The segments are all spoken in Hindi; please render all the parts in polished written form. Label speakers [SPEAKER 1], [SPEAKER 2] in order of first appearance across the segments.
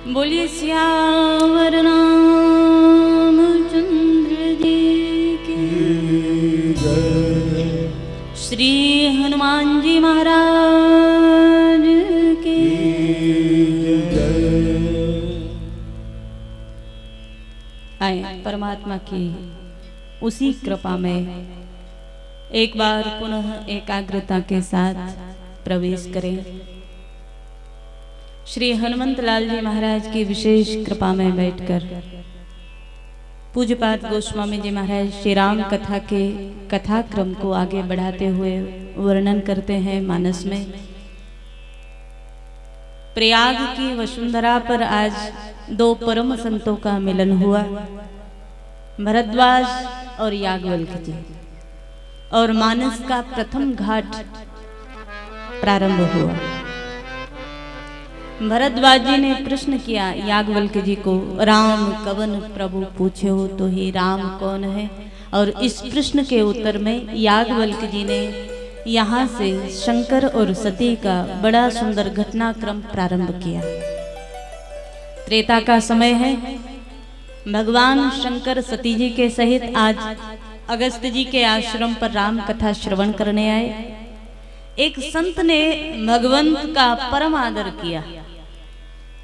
[SPEAKER 1] बोलिए सियावर रामचंद्र जी की जय। श्री हनुमान जी महाराज की जय। आए परमात्मा की उसी कृपा में एक बार पुनः एकाग्रता के साथ प्रवेश करें। श्री हनुमंत लाल जी महाराज की विशेष कृपा में बैठकर पूज्यपाद गोस्वामी जी महाराज श्री राम कथा के कथा क्रम को आगे बढ़ाते हुए वर्णन करते हैं। मानस में प्रयाग की वसुंधरा पर आज दो परम संतों का मिलन हुआ, भरद्वाज और याज्ञवल्क्य जी, और मानस का प्रथम घाट प्रारंभ हुआ। भरद्वाज जी ने प्रश्न किया याज्ञवल्क्य जी को, राम कवन प्रभु पूछे हो तो ही राम कौन है। और इस प्रश्न के उत्तर में याज्ञवल्क्य जी ने यहाँ से शंकर और सती का बड़ा सुंदर घटनाक्रम प्रारंभ किया। त्रेता का समय है। भगवान शंकर सती जी के सहित आज अगस्त जी के आश्रम पर राम कथा श्रवण करने आए। एक संत ने भगवंत का परम आदर किया,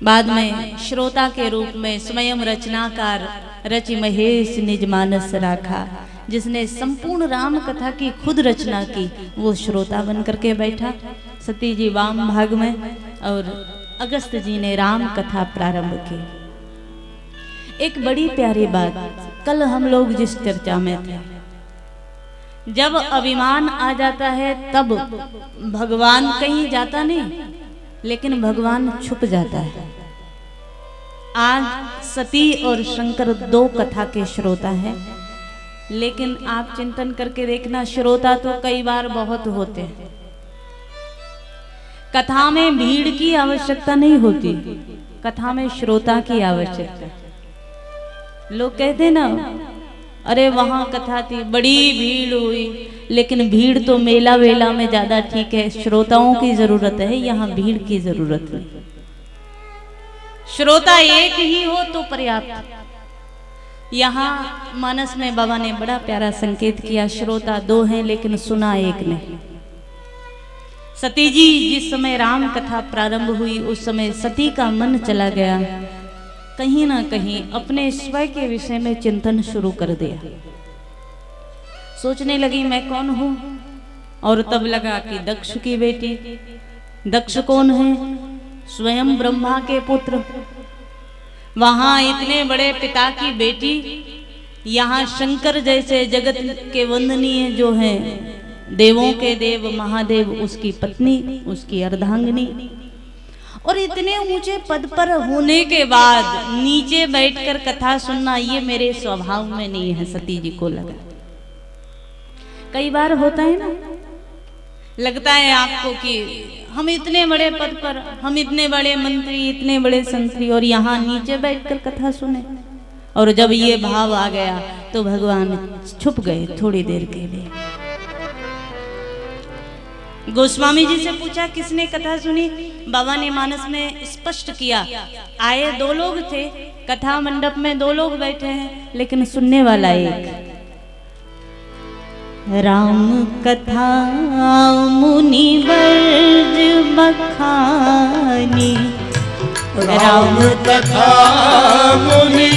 [SPEAKER 1] बाद में श्रोता के रूप में स्वयं रचनाकार रचि महेश निज मानस राखा। जिसने संपूर्ण राम कथा की खुद रचना की वो श्रोता बन करके बैठा, सती जी वाम भाग में और अगस्त जी ने राम कथा प्रारंभ की। एक बड़ी प्यारी बात, कल हम लोग जिस चर्चा में थे, जब अभिमान आ जाता है तब भगवान कहीं जाता नहीं, लेकिन भगवान छुप जाता है। आज सती और शंकर दो कथा के श्रोता हैं, लेकिन आप चिंतन करके देखना, श्रोता तो कई बार बहुत होते हैं। कथा में भीड़ की आवश्यकता नहीं होती, कथा में श्रोता की आवश्यकता। लोग कहते ना, अरे वहां कथा थी बड़ी भीड़ हुई, लेकिन भीड़ तो मेला वेला में ज्यादा ठीक है, श्रोताओं की जरूरत है, यहाँ भीड़ की जरूरत नहीं। श्रोता एक ही हो तो पर्याप्त। यहाँ मानस में बाबा ने बड़ा प्यारा संकेत किया, श्रोता दो हैं लेकिन सुना एक नहीं। सती जी जिस समय राम कथा प्रारंभ हुई उस समय सती का मन चला गया, कहीं ना कहीं अपने स्वयं के विषय में चिंतन शुरू कर दिया। सोचने लगी मैं कौन हूं, और तब लगा कि दक्ष की बेटी। दक्ष कौन है? स्वयं ब्रह्मा के पुत्र। वहां इतने बड़े पिता की बेटी, यहाँ शंकर जैसे जगत के वंदनीय जो हैं, देवों के देव महादेव, उसकी पत्नी, उसकी अर्धांगिनी। और इतने ऊंचे पद पर होने के बाद नीचे बैठकर कथा सुनना ये मेरे स्वभाव में नहीं है, सती जी को लगा। कई बार होता है ना, लगता है आपको कि हम इतने बड़े पद पर, हम इतने बड़े मंत्री, इतने बड़े संतरी, और यहाँ नीचे बैठकर कथा सुने। और जब ये भाव आ गया तो भगवान छुप गए थोड़ी देर के लिए। गोस्वामी जी से पूछा किसने कथा सुनी? बाबा ने मानस में स्पष्ट किया, आए दो लोग थे, कथा मंडप में दो लोग बैठे हैं, लेकिन सुनने वाला एक। राम कथा मुनि वर्ज बखानी,
[SPEAKER 2] राम कथा मुनि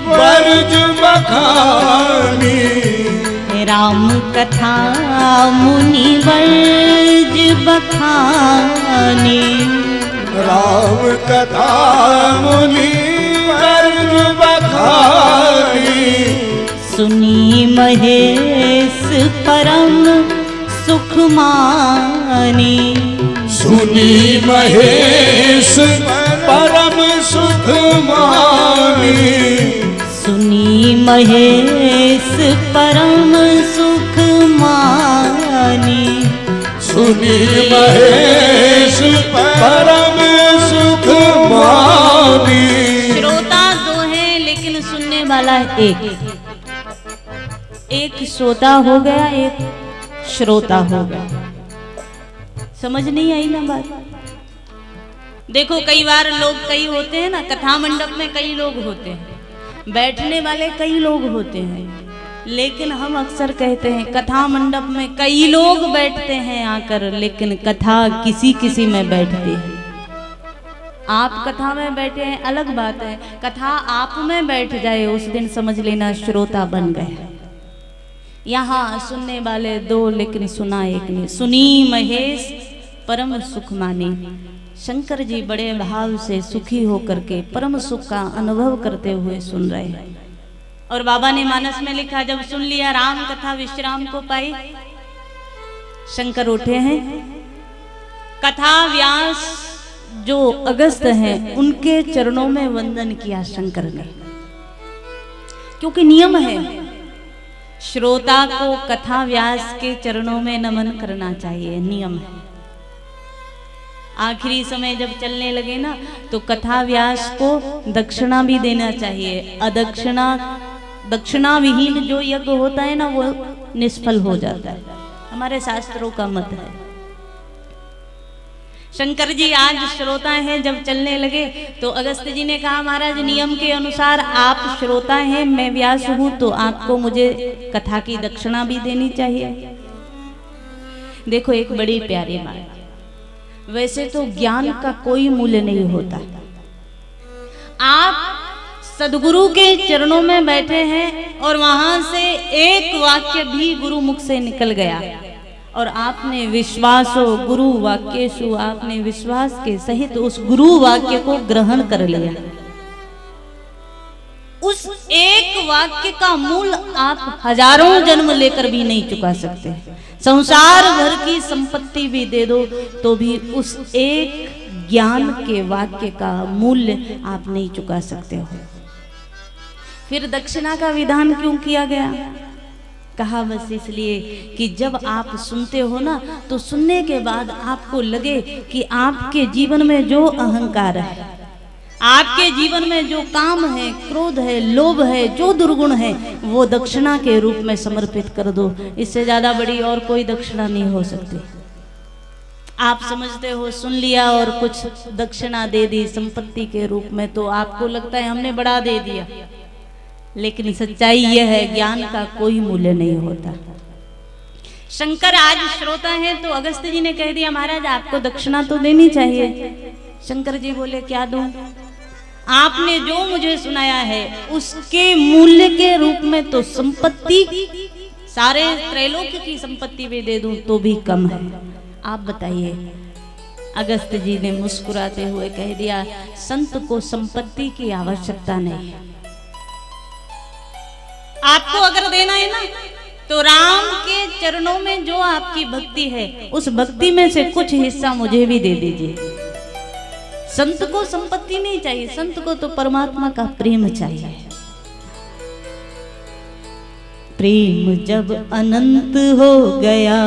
[SPEAKER 2] वर्ज बखानी,
[SPEAKER 1] राम कथा मुनि वर्ज बखानी,
[SPEAKER 2] राम कथा मुनि वर्ज बखानी,
[SPEAKER 1] सुनी महेश परम सुख मानी,
[SPEAKER 2] सुनी महेश परम सुख मानी,
[SPEAKER 1] सुनी महेश परम सुख मानी,
[SPEAKER 2] सुनी महेश परम सुख मानी।
[SPEAKER 1] श्रोता दो हैं लेकिन सुनने वाला एक। एक श्रोता हो गया, एक श्रोता हो गया। समझ नहीं आई ना बात? देखो कई बार लोग कई होते हैं ना, कथा मंडप में कई लोग होते हैं, बैठने वाले कई लोग होते हैं, लेकिन हम अक्सर कहते हैं कथा मंडप में कई लोग बैठते हैं आकर, लेकिन कथा किसी किसी में बैठती है। आप कथा में बैठे हैं अलग बात है, कथा आप में बैठ जाए उस दिन समझ लेना श्रोता बन गए। यहाँ सुनने वाले दो लेकिन सुना एक ने, सुनी महेश परम सुख मानी। शंकर जी बड़े भाव से सुखी होकर के परम सुख का अनुभव करते हुए सुन रहे हैं। और बाबा ने मानस में लिखा, जब सुन लिया राम कथा विश्राम को पाई, शंकर उठे हैं। कथा व्यास जो अगस्त हैं उनके चरणों में वंदन किया शंकर ने, क्योंकि नियम है श्रोता को कथा व्यास के चरणों में नमन करना चाहिए, नियम है। आखिरी समय जब चलने लगे ना, तो कथा व्यास को दक्षिणा भी देना चाहिए। दक्षिणा विहीन जो यज्ञ होता है ना, वो निष्फल हो जाता है, हमारे शास्त्रों का मत है। शंकर जी आज श्रोता हैं, जब चलने लगे तो अगस्त जी ने कहा, महाराज नियम के अनुसार आप श्रोता हैं, मैं व्यास हूं, तो आपको मुझे कथा की दक्षिणा भी देनी चाहिए। देखो एक बड़ी प्यारी बात, वैसे तो ज्ञान का कोई मूल्य नहीं होता। आप सदगुरु के चरणों में बैठे हैं और वहां से एक वाक्य भी गुरु मुख से निकल गया और आपने विश्वासो गुरु वाक्येषु, आपने विश्वास के सहित उस गुरु वाक्य को ग्रहण कर लिया। उस एक वाक्य का मूल आप हजारों जन्म लेकर भी नहीं चुका सकते। संसार भर की संपत्ति भी दे दो तो भी उस एक ज्ञान के वाक्य का मूल्य आप नहीं चुका सकते हो। फिर दक्षिणा का विधान क्यों किया गया? कहा बस इसलिए कि जब आप सुनते हो ना, तो सुनने के बाद आपको लगे कि आपके जीवन में जो अहंकार है, आपके जीवन में जो काम है, क्रोध है, लोभ है, जो दुर्गुण है, वो दक्षिणा के रूप में समर्पित कर दो। इससे ज्यादा बड़ी और कोई दक्षिणा नहीं हो सकती। आप समझते हो सुन लिया और कुछ दक्षिणा दे दी संपत्ति के रूप में, तो आपको लगता है हमने बड़ा दे दिया, लेकिन सच्चाई यह है ज्ञान का कोई मूल्य नहीं होता। शंकर आज श्रोता हैं, तो अगस्त जी ने कह दिया, महाराज आपको दक्षिणा तो देनी चाहिए। शंकर जी बोले, क्या दूं? आपने जो मुझे सुनाया है उसके मूल्य के रूप में तो संपत्ति, सारे त्रैलोक्य की संपत्ति भी दे दूं तो भी कम है। आप बताइए। अगस्त जी ने मुस्कुराते हुए कह दिया, संत को संपत्ति की आवश्यकता नहीं। आपको अगर देना है ना, तो राम के चरणों में जो आपकी भक्ति है, उस भक्ति में से कुछ हिस्सा मुझे भी दे दीजिए। संत को संपत्ति नहीं चाहिए, संत को तो परमात्मा का प्रेम चाहिए। प्रेम जब अनंत हो गया,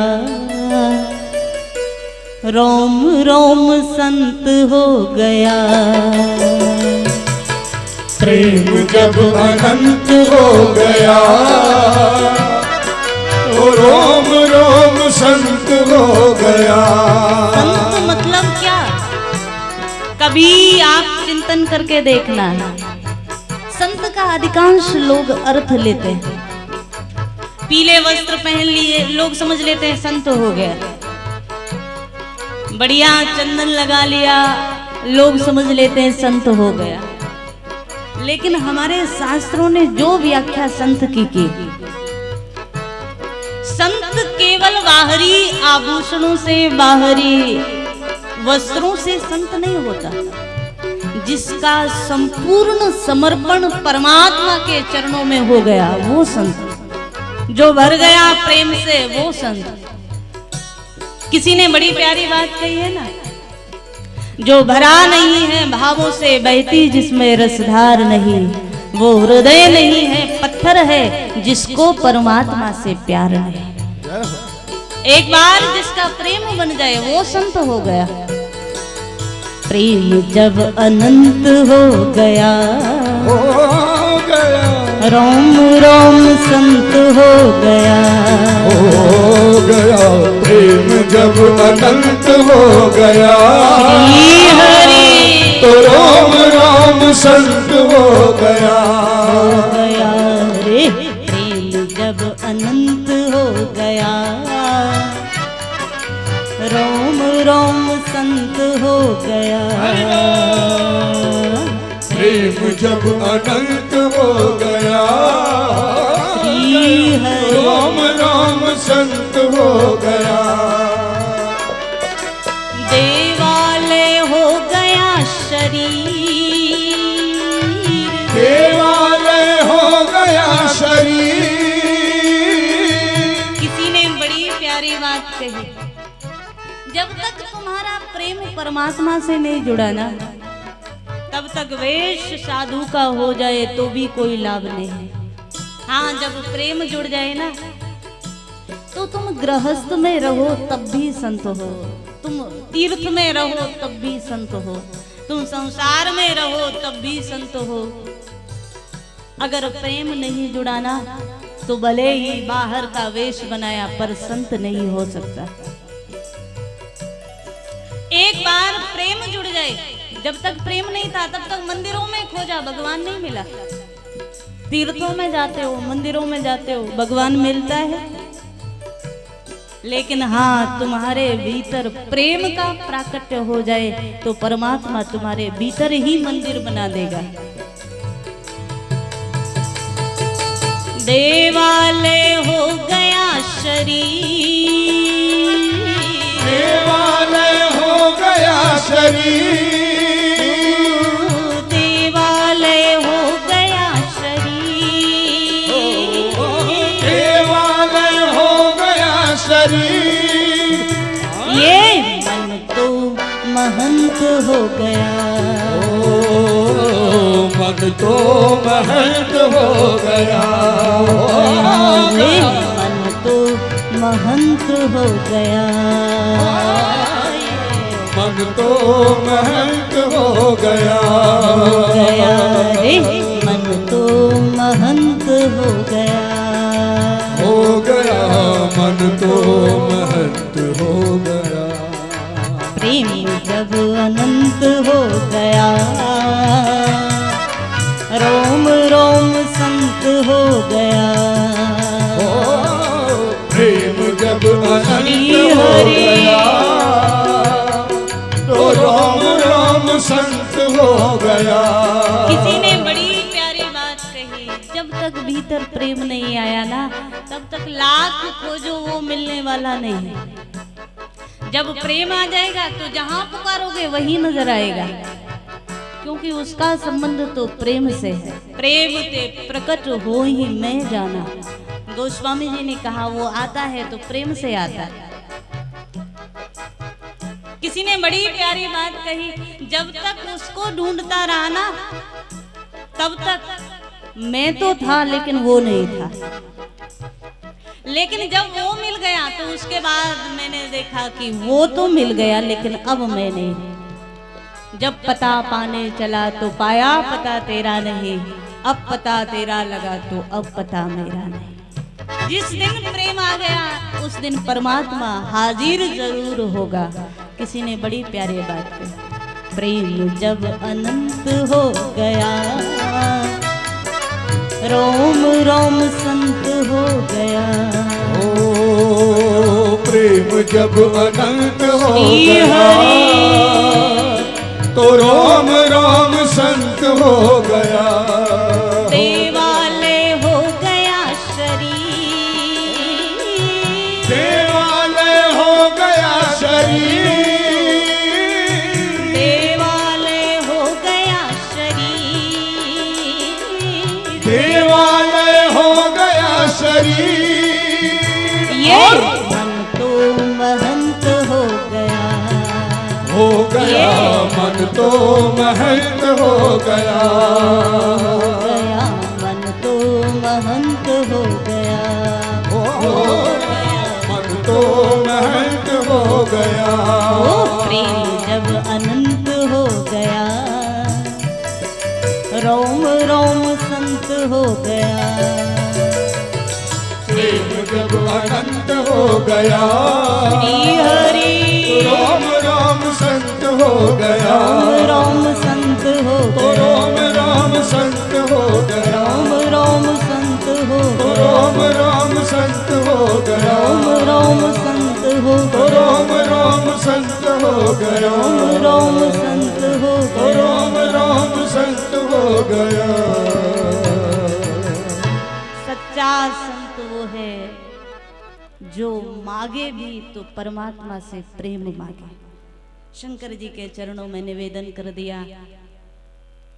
[SPEAKER 1] रोम रोम संत हो गया।
[SPEAKER 2] प्रेम जब अनंत हो गया, तो रोम रोम संत हो गया।
[SPEAKER 1] संत मतलब क्या? कभी आप चिंतन करके देखना, संत का अधिकांश लोग अर्थ लेते हैं। पीले वस्त्र पहन लिए, लोग समझ लेते हैं संत हो गया। बढ़िया चंदन लगा लिया, लोग समझ लेते हैं संत हो गया। लेकिन हमारे शास्त्रों ने जो व्याख्या संत की, संत केवल बाहरी आभूषणों से, बाहरी वस्त्रों से संत नहीं होता। जिसका संपूर्ण समर्पण परमात्मा के चरणों में हो गया वो संत, जो भर गया प्रेम से वो संत। किसी ने बड़ी प्यारी बात कही है ना, जो भरा नहीं है भावों से, बहती जिसमें रसधार नहीं, वो हृदय नहीं है, पत्थर है जिसको परमात्मा से प्यार नहीं। एक बार जिसका प्रेम बन जाए वो संत हो गया। प्रेम जब अनंत हो गया, रोम रोम संत हो गया।
[SPEAKER 2] प्रेम जब अनंत हो गया,
[SPEAKER 1] श्री हरि
[SPEAKER 2] तो रोम रोम संत हो गया।
[SPEAKER 1] गया रे प्रेम जब अनंत हो गया, रोम रोम संत हो गया।
[SPEAKER 2] प्रेम जब अनंत हो गया, रोम रोम संत हो गया।
[SPEAKER 1] देवालय हो गया शरीर,
[SPEAKER 2] देवालय हो गया शरीर।
[SPEAKER 1] किसी ने बड़ी प्यारी बात कही, जब तक तुम्हारा प्रेम परमात्मा से नहीं जुड़ा ना, तब तक वेश साधु का हो जाए तो भी कोई लाभ नहीं है। हाँ, जब प्रेम जुड़ जाए ना, तो तुम गृहस्थ में रहो तब भी संत हो, तुम तीर्थ में रहो तब भी संत हो, तुम संसार में रहो तब भी संत हो। अगर प्रेम नहीं जुड़ाना तो भले ही बाहर का वेश बनाया पर संत नहीं हो सकता। एक बार प्रेम जुड़ जाए, जब तक प्रेम नहीं था तब तक मंदिरों में खोजा, भगवान नहीं मिला। तीर्थों में जाते हो, मंदिरों में जाते हो, भगवान मिलता है। लेकिन हाँ, तुम्हारे भीतर प्रेम का प्राकट्य हो जाए तो परमात्मा तुम्हारे भीतर ही मंदिर बना देगा। देवालय हो गया शरीर,
[SPEAKER 2] देवालय हो गया शरीर,
[SPEAKER 1] देवालय हो गया शरीर,
[SPEAKER 2] देवालय हो गया शरीर।
[SPEAKER 1] ये मन तो महंत हो गया,
[SPEAKER 2] मन तो महंत हो गया।
[SPEAKER 1] ये मन तो महंत हो गया,
[SPEAKER 2] मन तो महंत हो गया।
[SPEAKER 1] गया रे मन तो महंत हो गया,
[SPEAKER 2] हो गया मन तो महंत हो गया।
[SPEAKER 1] प्रेम जब अनंत हो गया, रोम रोम संत हो गया।
[SPEAKER 2] प्रेम जब अनंत
[SPEAKER 1] श्री
[SPEAKER 2] हो
[SPEAKER 1] हरि
[SPEAKER 2] गया, तो राम राम संत हो गया।
[SPEAKER 1] किसी ने बड़ी प्यारी बात कही, जब तक भीतर प्रेम नहीं आया ना, तब तक लाख खोजो वो मिलने वाला नहीं है। जब प्रेम आ जाएगा तो जहां पुकारोगे वही नजर आएगा, क्योंकि उसका संबंध तो प्रेम से है। प्रेम ते प्रकट हो ही मैं जाना, गोस्वामी जी ने कहा वो आता है तो प्रेम से आता है। किसी ने बड़ी प्यारी बात कही, जब तक उसको ढूंढता रहा ना, तब तक मैं तो था लेकिन वो नहीं था। लेकिन जब वो मिल गया तो उसके बाद मैंने देखा कि वो तो मिल गया लेकिन अब मैं नहीं। जब पता पाने चला तो पाया पता तेरा नहीं, अब पता तेरा लगा तो अब पता मेरा नहीं। जिस दिन प्रेम आ गया उस दिन परमात्मा हाजिर जरूर होगा। किसी ने बड़ी प्यारी बात कही, प्रेम जब अनंत हो गया, रोम रोम संत हो गया।
[SPEAKER 2] ओ प्रेम जब अनंत हो
[SPEAKER 1] श्री
[SPEAKER 2] गया,
[SPEAKER 1] हरि
[SPEAKER 2] तो राम राम संत हो गया।
[SPEAKER 1] देवालय हो गया शरीर,
[SPEAKER 2] देवालय हो गया शरीर,
[SPEAKER 1] देवालय हो गया शरीर,
[SPEAKER 2] देवालय हो गया शरीर।
[SPEAKER 1] ये मन तो महंत हो गया,
[SPEAKER 2] हो गया मन तो महंत हो गया।
[SPEAKER 1] गया मन तो महंत हो गया,
[SPEAKER 2] हो गया मन तो महंत हो गया।
[SPEAKER 1] ओ प्रेम जब अनंत हो गया, रोम रोम संत हो गया।
[SPEAKER 2] प्रेम जब अनंत हो गया,
[SPEAKER 1] श्री हरि
[SPEAKER 2] राम राम संत हो गया।
[SPEAKER 1] रोम संत
[SPEAKER 2] गया।
[SPEAKER 1] रोम रोम संत हो
[SPEAKER 2] रोम रोम संत हो गया।
[SPEAKER 1] रोम रोम संत हो
[SPEAKER 2] रोम रोम संत हो गया।
[SPEAKER 1] सच्चा संत वो है जो मांगे भी तो परमात्मा से प्रेम मांगे। शंकर जी के चरणों में निवेदन कर दिया,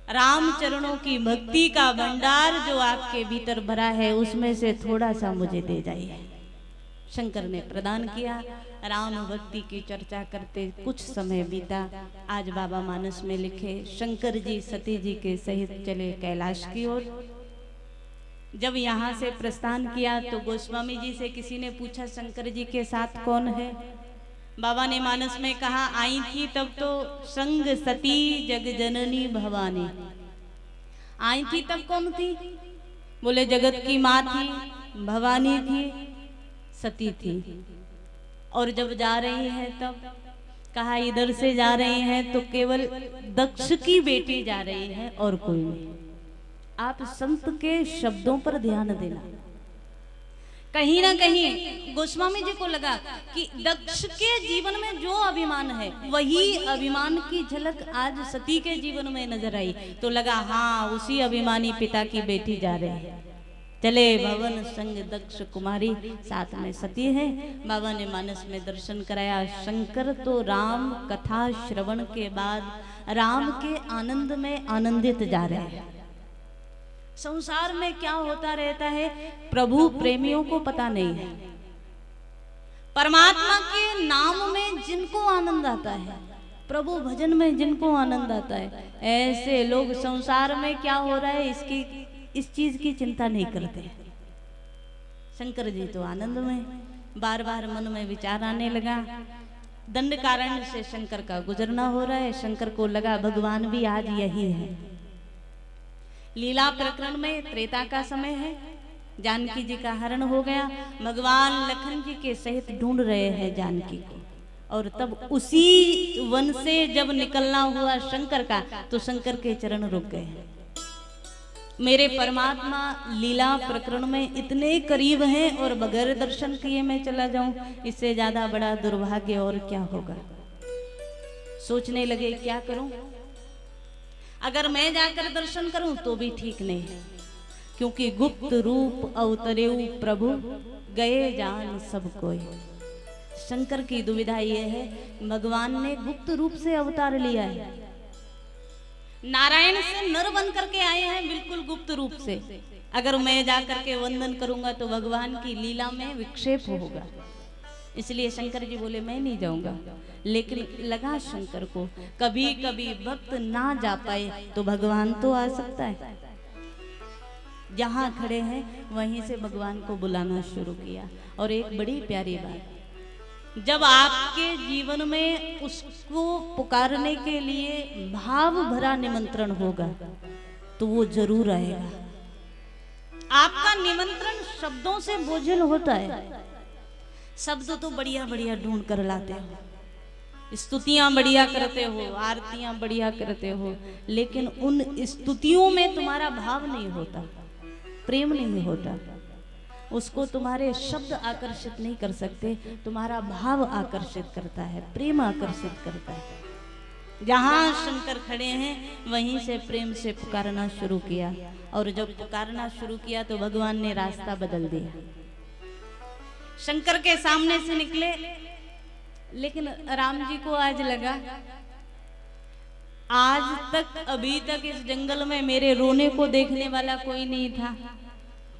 [SPEAKER 1] राम चरणों की भक्ति का भंडार जो आपके भीतर भरा है उसमें से थोड़ा सा मुझे दे जाइए। शंकर ने प्रदान किया। राम भक्ति की चर्चा करते कुछ समय बीता। आज बाबा मानस में लिखे, शंकर जी सती जी के सहित चले कैलाश की ओर। जब यहाँ से प्रस्थान किया तो गोस्वामी जी से किसी ने पूछा, शंकर जी के साथ कौन है? बाबा ने मानस में कहा, आई थी तब तो संग सती जग जननी भवानी। आई थी तब कौन थी? बोले जगत की माँ थी, भवानी थी, सती थी। और जब जा रही है तब कहा इधर से जा रही हैं तो केवल दक्ष की बेटी जा रही है और कोई नहीं। आप संत के शब्दों पर ध्यान देना। कहीं ना कहीं गोस्वामी जी को लगा कि दक्ष के जीवन में जो अभिमान है वही अभिमान की झलक आज सती के जीवन में नजर आई। तो लगा हाँ, उसी अभिमानी पिता की बेटी जा रही है। चले भवन संग दक्ष कुमारी, साथ में सती है। बाबा ने मानस में दर्शन कराया। शंकर तो राम कथा श्रवण के बाद राम के आनंद में आनंदित जा रहे हैं। संसार में क्या होता रहता है प्रभु प्रेमियों को पता नहीं है। परमात्मा के नाम में जिनको आनंद आता है, प्रभु भजन में जिनको आनंद आता है, ऐसे लोग संसार में क्या हो रहा है इस चीज की चिंता नहीं करते। शंकर जी तो आनंद में, बार बार मन में विचार आने लगा। दंड कारण से शंकर का गुजरना हो रहा है। शंकर को लगा भगवान भी आज यही है। लीला प्रकरण में त्रेता का समय है, जानकी जी का हरण हो गया। भगवान लखन जी के सहित ढूंढ रहे हैं जानकी को। और तब उसी वन से जब निकलना हुआ शंकर का, तो शंकर के चरण रुक गए। मेरे परमात्मा लीला प्रकरण में इतने करीब हैं और बगैर दर्शन किए मैं चला जाऊं, इससे ज्यादा बड़ा दुर्भाग्य और क्या होगा। सोचने लगे क्या करूं। अगर मैं जाकर दर्शन करूं तो भी ठीक नहीं है, क्योंकि गुप्त रूप अवतरेऊ प्रभु गए जान सब कोई। शंकर की दुविधा यह है, भगवान ने गुप्त रूप से अवतार लिया है। नारायण से नर बन करके आए हैं बिल्कुल गुप्त रूप से। अगर मैं जाकर के वंदन करूंगा तो भगवान की लीला में विक्षेप होगा। इसलिए शंकर जी बोले मैं नहीं जाऊंगा। लेकिन लगा शंकर को कभी कभी भक्त ना जा पाए तो भगवान तो आ सकता है। जहां खड़े हैं वहीं से भगवान को बुलाना शुरू किया। और एक बड़ी प्यारी बात, जब आपके जीवन में उसको पुकारने के लिए भाव भरा निमंत्रण होगा तो वो जरूर आएगा। आपका निमंत्रण शब्दों से बोझिल होता है। शब्द तो बढ़िया बढ़िया ढूंढ कर लाते हो, स्तुतियां बढ़िया करते हो, आरतियां बढ़िया करते हो, लेकिन उन स्तुतियों में तुम्हारा भाव नहीं होता, प्रेम नहीं होता। उसको तुम्हारे शब्द आकर्षित नहीं कर सकते, तुम्हारा भाव आकर्षित करता है, प्रेम आकर्षित करता है। जहां शंकर खड़े हैं वहीं से प्रेम से पुकारना शुरू किया। और जब पुकारना शुरू किया तो भगवान ने रास्ता बदल दिया। शंकर के सामने से निकले, लेकिन राम जी को आज लगा आज तक अभी तक इस जंगल में मेरे रोने को देखने वाला कोई नहीं था।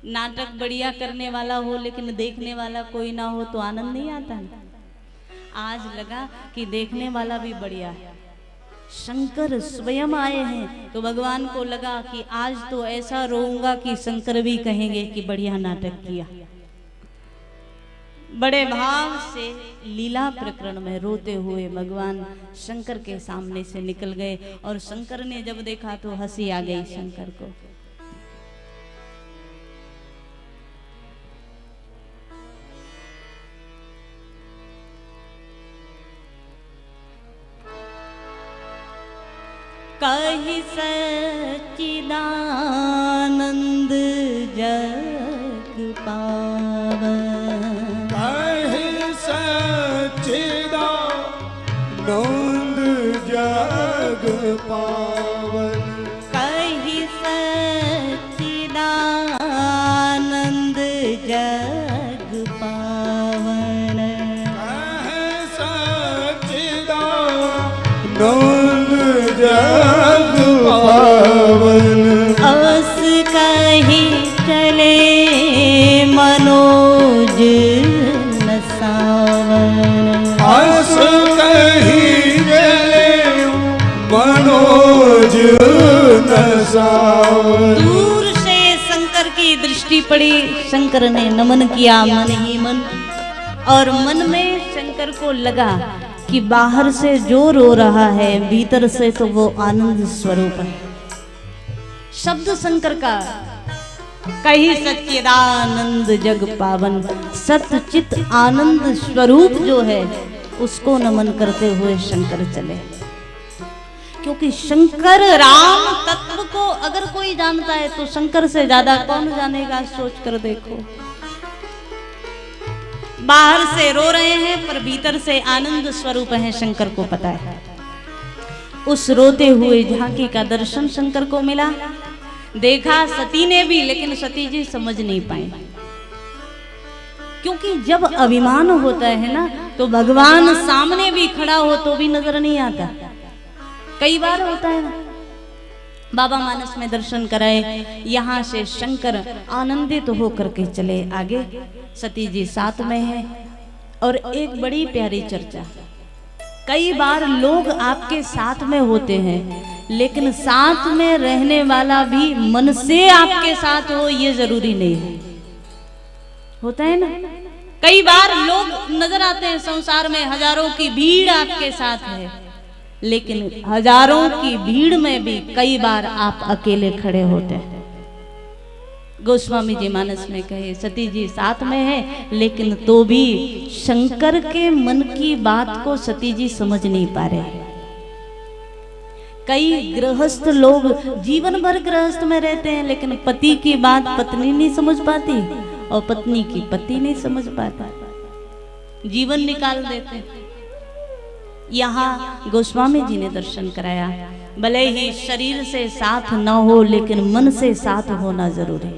[SPEAKER 1] नाटक बढ़िया करने वाला हो लेकिन देखने वाला कोई ना हो तो आनंद नहीं आता ना। आज लगा कि देखने वाला भी बढ़िया है। शंकर स्वयं आए हैं तो भगवान को लगा कि आज तो ऐसा रोऊंगा कि शंकर भी कहेंगे कि बढ़िया नाटक किया। बड़े भाव से लीला प्रकरण में रोते हुए भगवान शंकर के सामने से निकल गए। और शंकर ने जब देखा तो हंसी आ गई शंकर को। कहि सच्चिदानंद जग पावन,
[SPEAKER 2] नंद जग पावन।
[SPEAKER 1] कही सच्चिदानंद जग पावन।
[SPEAKER 2] नंद जग पावन।
[SPEAKER 1] अस कही चले मनोज नसावन।
[SPEAKER 2] अस कही चले मनोज नसावन।
[SPEAKER 1] दूर से शंकर की दृष्टि पड़ी, शंकर ने नमन किया मन ही मन, और मन में शंकर को लगा कि बाहर से जो रो रहा है भीतर से तो वो आनंद स्वरूप है। शब्द शंकर का कही सच्चिदानंद जग पावन, सतचित आनंद स्वरूप जो है उसको नमन करते हुए शंकर चले। क्योंकि शंकर राम तत्व को अगर कोई जानता है तो शंकर से ज्यादा कौन जानेगा, सोच कर देखो। बाहर से रो रहे हैं पर भीतर से आनंद स्वरूप है, शंकर को पता है। उस रोते हुए झांकी का दर्शन शंकर को मिला, देखा सती ने भी, लेकिन सती जी समझ नहीं पाई। क्योंकि जब अभिमान होता है ना तो भगवान सामने भी खड़ा हो तो भी नजर नहीं आता। कई बार होता है ना, बाबा मानस में दर्शन कराए, यहाँ से शंकर आनंदित होकर के चले आगे, सती जी साथ में है। और एक बड़ी प्यारी चर्चा, कई बार लोग आपके साथ में होते हैं लेकिन साथ में रहने वाला भी मन से आपके साथ हो ये जरूरी नहीं है। होता है ना, कई बार लोग नजर आते हैं संसार में, हजारों की भीड़ आपके साथ है, लेकिन हजारों की भीड़ में भी कई बार आप अकेले खड़े होते हैं। गोस्वामी जी मानस में कहे सती जी साथ में है लेकिन तो भी शंकर के मन की बात को सती जी समझ नहीं पा रहे। कई गृहस्थ लोग जीवन भर गृहस्थ में रहते हैं लेकिन पति की बात पत्नी नहीं समझ पाती और पत्नी की पति नहीं समझ पाता, जीवन निकाल देते। यहाँ गोस्वामी जी ने दर्शन कराया, भले ही शरीर से साथ न हो लेकिन मन से साथ होना जरूरी,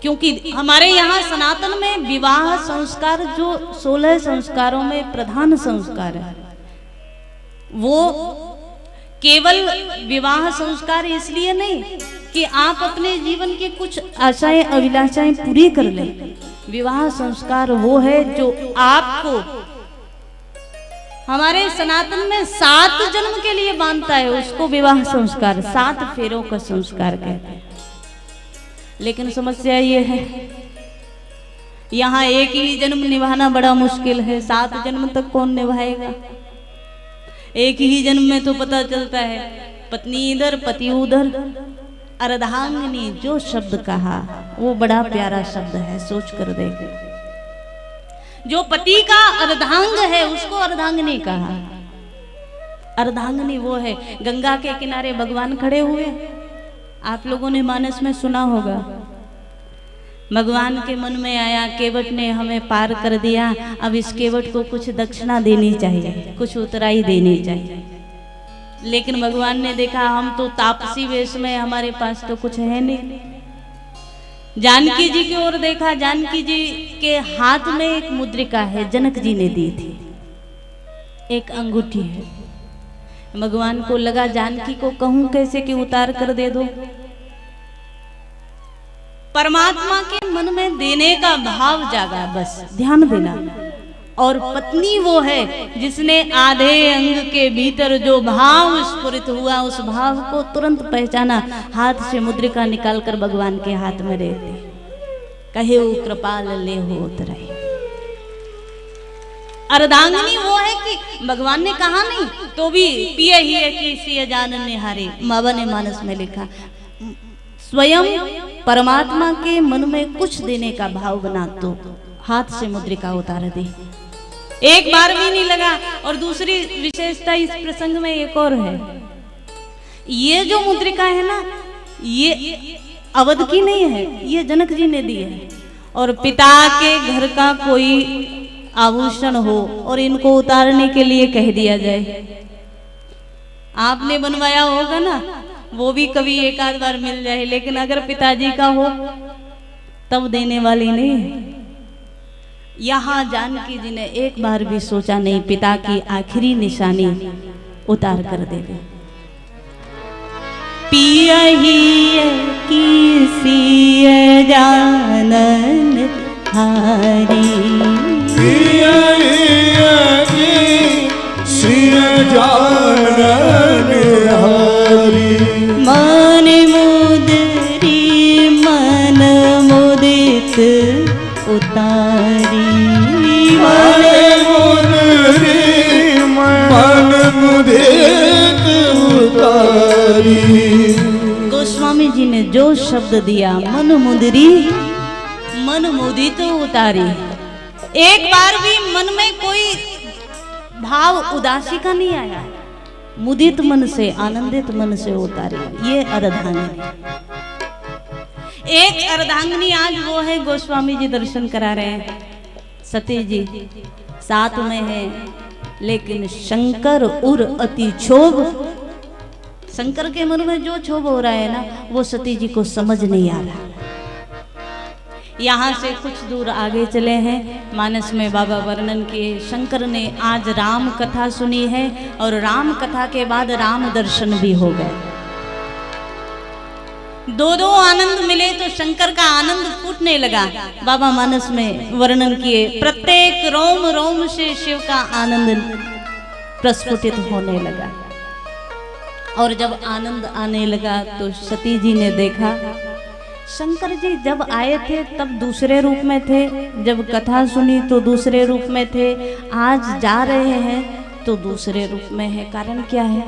[SPEAKER 1] क्योंकि हमारे यहाँ सनातन में विवाह संस्कार जो 16 संस्कारों में प्रधान संस्कार है, वो केवल विवाह संस्कार इसलिए नहीं कि आप अपने जीवन की कुछ आशाएं अभिलाषाएं पूरी कर लें। विवाह संस्कार वो है जो आपको हमारे सनातन में 7 जन्म के लिए बांधता है, उसको विवाह संस्कार 7 फेरों का संस्कार कहते हैं। लेकिन समस्या ये है यहाँ एक ही जन्म निभाना बड़ा मुश्किल है, 7 जन्म तक कौन निभाएगा। एक ही जन्म में तो पता चलता है पत्नी इधर पति उधर। अर्धांगिनी जो शब्द कहा वो बड़ा प्यारा शब्द है, सोच कर देख। जो पति का अर्धांग है उसको अर्धांगिनी कहा। अर्धांगिनी वो है, गंगा के किनारे भगवान खड़े हुए, आप लोगों ने मानस में सुना होगा। भगवान के मन में आया केवट ने हमें पार कर दिया, अब इस केवट को कुछ दक्षिणा देनी चाहिए, कुछ उतराई देनी चाहिए। लेकिन भगवान ने देखा हम तो तापसी वेश में, हमारे पास तो कुछ है नहीं। जानकी जी की ओर देखा, जानकी जी के हाथ में एक मुद्रिका है, जनक जी ने दी थी, एक अंगूठी है। भगवान को लगा जानकी को कहूं कैसे कि उतार कर दे दो। परमात्मा के मन में देने का भाव जागा, बस ध्यान देना। और पत्नी वो है जिसने आधे अंग के भीतर जो भाव स्फुरित हुआ उस भाव को तुरंत पहचाना, हाथ से मुद्रिका निकालकर भगवान के हाथ में दे दी, कहे वो कृपाल ले हो उतराई। अर्धांगिनी वो है कि भगवान ने कहा नहीं तो भी पिए ही किसी जान निहारे, बाबा ने मानस में लिखा। स्वयं परमात्मा के मन में कुछ देने का भाव बना तो हाथ से मुद्रिका उतार दी, एक बार भी नहीं लगा। और दूसरी विशेषता इस प्रसंग में एक और है, ये जो मुद्रिका है ना ये अवध की नहीं है, ये जनक जी ने दी है। और पिता के घर का कोई आभूषण हो और इनको उतारने के लिए कह दिया जाए। आपने बनवाया होगा ना, वो भी कभी एक आध बार मिल जाए, लेकिन अगर पिताजी का हो तब देने वाली नहीं। यहाँ जानकी जी ने एक बार भी सोचा नहीं, पिता की आखिरी निशानी उतार कर दे दे। पिया ही किसी जानन हारी,
[SPEAKER 2] पिया किसी जानन हारी।
[SPEAKER 1] मन मुदरी मन मुदित उतारी,
[SPEAKER 2] मन मुदरी मन मुदित उतारी।
[SPEAKER 1] गोस्वामी जी ने जो शब्द दिया, मन मुदरी मन मुदित उतारी, एक बार भी मन में कोई भाव उदासी का नहीं आया। मुदित मन से, आनंदित मन से उतारी। ये अर्धांगिनी, एक अर्धांगिनी आज वो है, गोस्वामी जी दर्शन करा रहे हैं। सती जी साथ में है, लेकिन शंकर उर अति क्षोभ, शंकर के मन में जो क्षोभ हो रहा है ना, वो सती जी को समझ नहीं आ रहा। यहाँ से कुछ दूर आगे चले हैं, मानस में बाबा वर्णन किए, शंकर ने आज राम कथा सुनी है और राम कथा के बाद राम दर्शन भी हो गए। दो दो आनंद मिले तो शंकर का आनंद फूटने लगा। बाबा मानस में वर्णन किए, प्रत्येक रोम रोम से शिव का आनंद प्रस्फुटित होने लगा। और जब आनंद आने लगा तो सती जी ने देखा, शंकर जी जब आए थे तब दूसरे रूप में थे, जब कथा सुनी तो दूसरे रूप में थे, आज जा रहे हैं तो दूसरे रूप में है। कारण क्या है?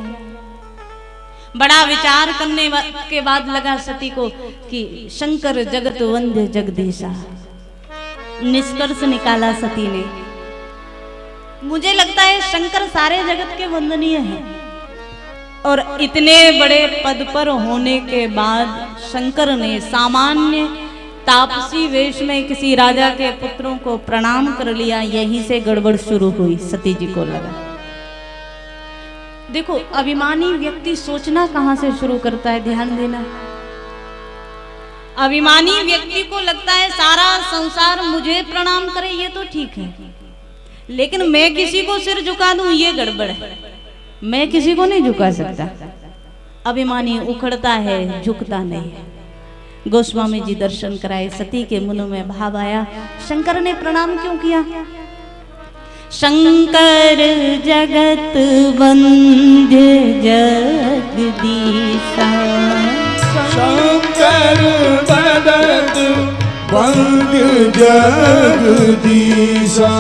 [SPEAKER 1] बड़ा विचार करने के बाद लगा सती को कि शंकर जगत वंद्य जगदीशा। निष्कर्ष निकाला सती ने, मुझे लगता है शंकर सारे जगत के वंदनीय हैं, और इतने बड़े पद पर होने के बाद शंकर ने सामान्य तापसी वेश में किसी राजा के पुत्रों को प्रणाम कर लिया। यहीं से गड़बड़ शुरू हुई। सती जी को लगा, देखो अभिमानी व्यक्ति सोचना कहां से शुरू करता है, ध्यान देना। अभिमानी व्यक्ति को लगता है सारा संसार मुझे प्रणाम करे, ये तो ठीक है, लेकिन मैं किसी को सिर झुका दूं ये गड़बड़ है। मैं किसी को नहीं झुका सकता। अभिमानी उखड़ता है, झुकता नहीं है। गोस्वामी जी दर्शन कराए, सती के मन में भाव आया, शंकर ने प्रणाम क्यों किया? शंकर जगत वंद्य जगदीशा,
[SPEAKER 2] शंकर जगत वंद्य जगदीशा।